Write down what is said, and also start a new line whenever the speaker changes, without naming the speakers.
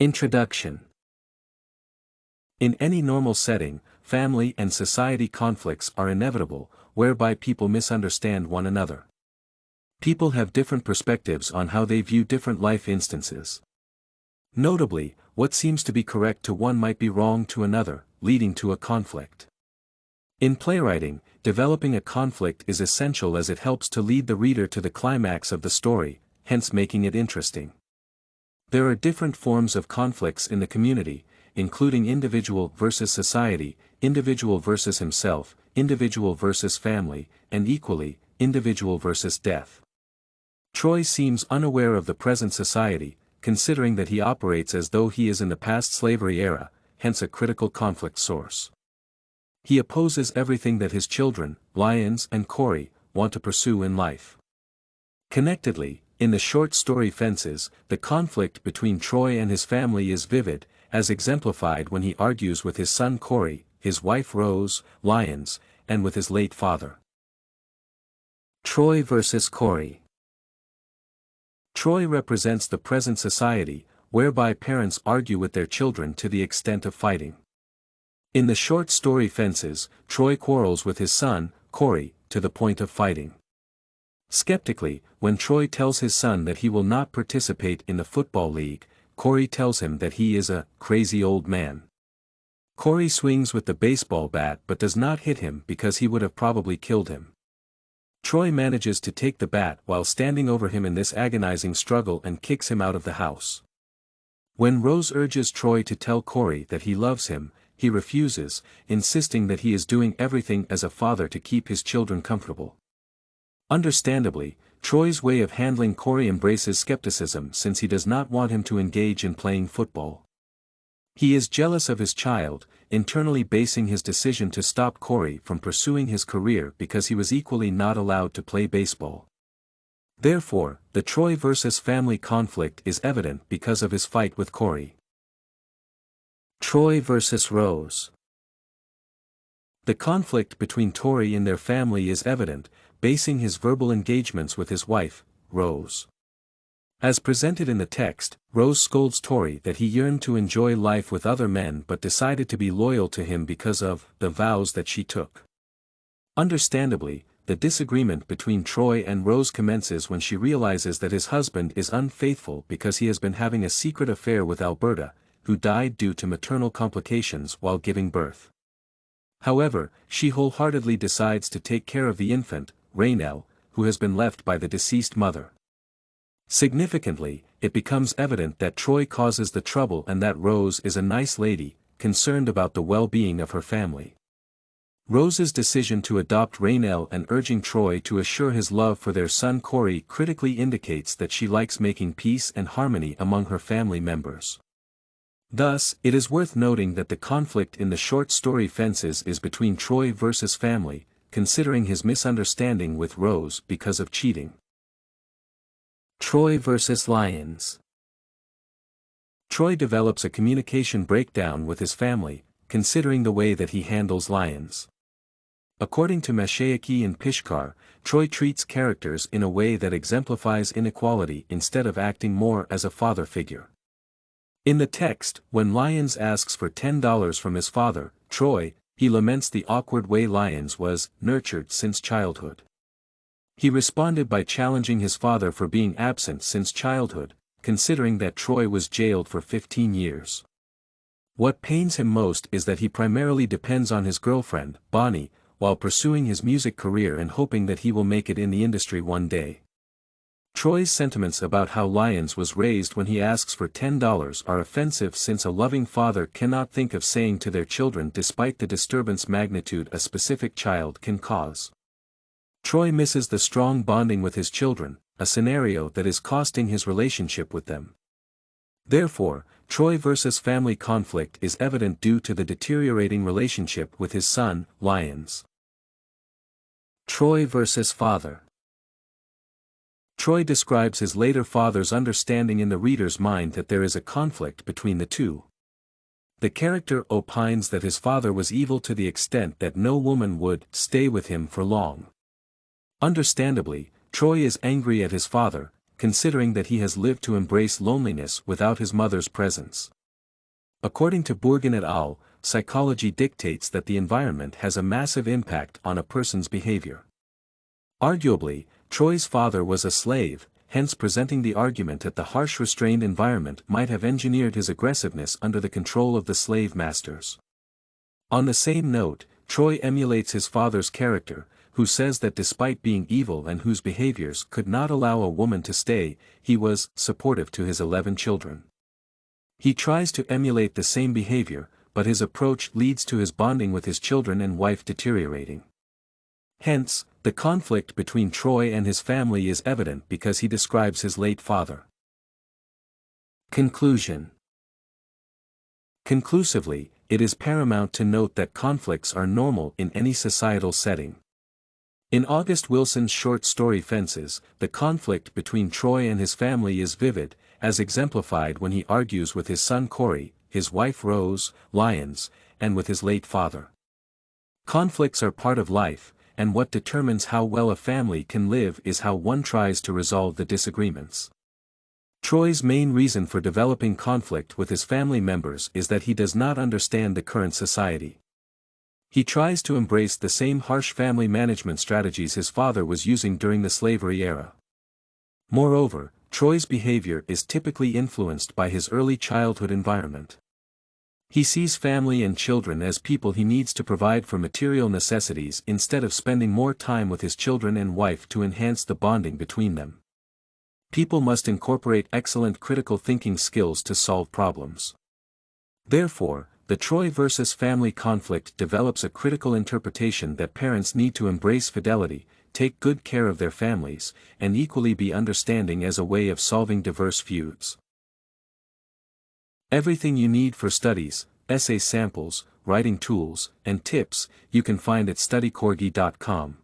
Introduction. In any normal setting, family and society conflicts are inevitable, whereby people misunderstand one another. People have different perspectives on how they view different life instances. Notably, what seems to be correct to one might be wrong to another, leading to a conflict. In playwriting, developing a conflict is essential as it helps to lead the reader to the climax of the story, hence making it interesting. There are different forms of conflicts in the community, including individual versus society, individual versus himself, individual versus family, and equally, individual versus death. Troy seems unaware of the present society, considering that he operates as though he is in the past slavery era, hence a critical conflict source. He opposes everything that his children, Lyons and Cory, want to pursue in life. Connectedly, in the short story Fences, the conflict between Troy and his family is vivid, as exemplified when he argues with his son Cory, his wife Rose, Lyons, and with his late father. Troy versus Cory. Troy represents the present society, whereby parents argue with their children to the extent of fighting. In the short story Fences, Troy quarrels with his son, Cory, to the point of fighting. Skeptically, when Troy tells his son that he will not participate in the football league, Cory tells him that he is a crazy old man. Cory swings with the baseball bat but does not hit him because he would have probably killed him. Troy manages to take the bat while standing over him in this agonizing struggle and kicks him out of the house. When Rose urges Troy to tell Cory that he loves him, he refuses, insisting that he is doing everything as a father to keep his children comfortable. Understandably, Troy's way of handling Cory embraces skepticism since he does not want him to engage in playing football. He is jealous of his child, internally basing his decision to stop Cory from pursuing his career because he was equally not allowed to play baseball. Therefore, the Troy versus family conflict is evident because of his fight with Cory. Troy versus Rose. The conflict between Troy and their family is evident, basing his verbal engagements with his wife, Rose. As presented in the text, Rose scolds Troy that he yearned to enjoy life with other men but decided to be loyal to him because of the vows that she took. Understandably, the disagreement between Troy and Rose commences when she realizes that his husband is unfaithful because he has been having a secret affair with Alberta, who died due to maternal complications while giving birth. However, she wholeheartedly decides to take care of the infant, Raynell, who has been left by the deceased mother. Significantly, it becomes evident that Troy causes the trouble and that Rose is a nice lady, concerned about the well-being of her family. Rose's decision to adopt Raynell and urging Troy to assure his love for their son Cory critically indicates that she likes making peace and harmony among her family members. Thus, it is worth noting that the conflict in the short story Fences is between Troy versus family, considering his misunderstanding with Rose because of cheating. Troy versus Lyons. Troy develops a communication breakdown with his family, considering the way that he handles Lyons. According to Mashaiekhy and Pishkar, Troy treats characters in a way that exemplifies inequality instead of acting more as a father figure. In the text, when Lyons asks for $10 from his father, Troy, he laments the awkward way Lyons was nurtured since childhood. He responded by challenging his father for being absent since childhood, considering that Troy was jailed for 15 years. What pains him most is that he primarily depends on his girlfriend, Bonnie, while pursuing his music career and hoping that he will make it in the industry one day. Troy's sentiments about how Lyons was raised when he asks for $10 are offensive since a loving father cannot think of saying to their children despite the disturbance magnitude a specific child can cause. Troy misses the strong bonding with his children, a scenario that is costing his relationship with them. Therefore, Troy versus family conflict is evident due to the deteriorating relationship with his son, Lyons. Troy versus father. Troy describes his later father's understanding in the reader's mind that there is a conflict between the two. The character opines that his father was evil to the extent that no woman would stay with him for long. Understandably, Troy is angry at his father, considering that he has lived to embrace loneliness without his mother's presence. According to Bourgin et al., psychology dictates that the environment has a massive impact on a person's behavior. Arguably, Troy's father was a slave, hence presenting the argument that the harsh restrained environment might have engineered his aggressiveness under the control of the slave masters. On the same note, Troy emulates his father's character, who says that despite being evil and whose behaviors could not allow a woman to stay, he was supportive to his 11 children. He tries to emulate the same behavior, but his approach leads to his bonding with his children and wife deteriorating. Hence, the conflict between Troy and his family is evident because he describes his late father. Conclusion. Conclusively, it is paramount to note that conflicts are normal in any societal setting. In August Wilson's short story Fences, the conflict between Troy and his family is vivid, as exemplified when he argues with his son Cory, his wife Rose, Lyons, and with his late father. Conflicts are part of life, and what determines how well a family can live is how one tries to resolve the disagreements. Troy's main reason for developing conflict with his family members is that he does not understand the current society. He tries to embrace the same harsh family management strategies his father was using during the slavery era. Moreover, Troy's behavior is typically influenced by his early childhood environment. He sees family and children as people he needs to provide for material necessities instead of spending more time with his children and wife to enhance the bonding between them. People must incorporate excellent critical thinking skills to solve problems. Therefore, the Troy versus family conflict develops a critical interpretation that parents need to embrace fidelity, take good care of their families, and equally be understanding as a way of solving diverse feuds. Everything you need for studies, essay samples, writing tools, and tips, you can find at studycorgi.com.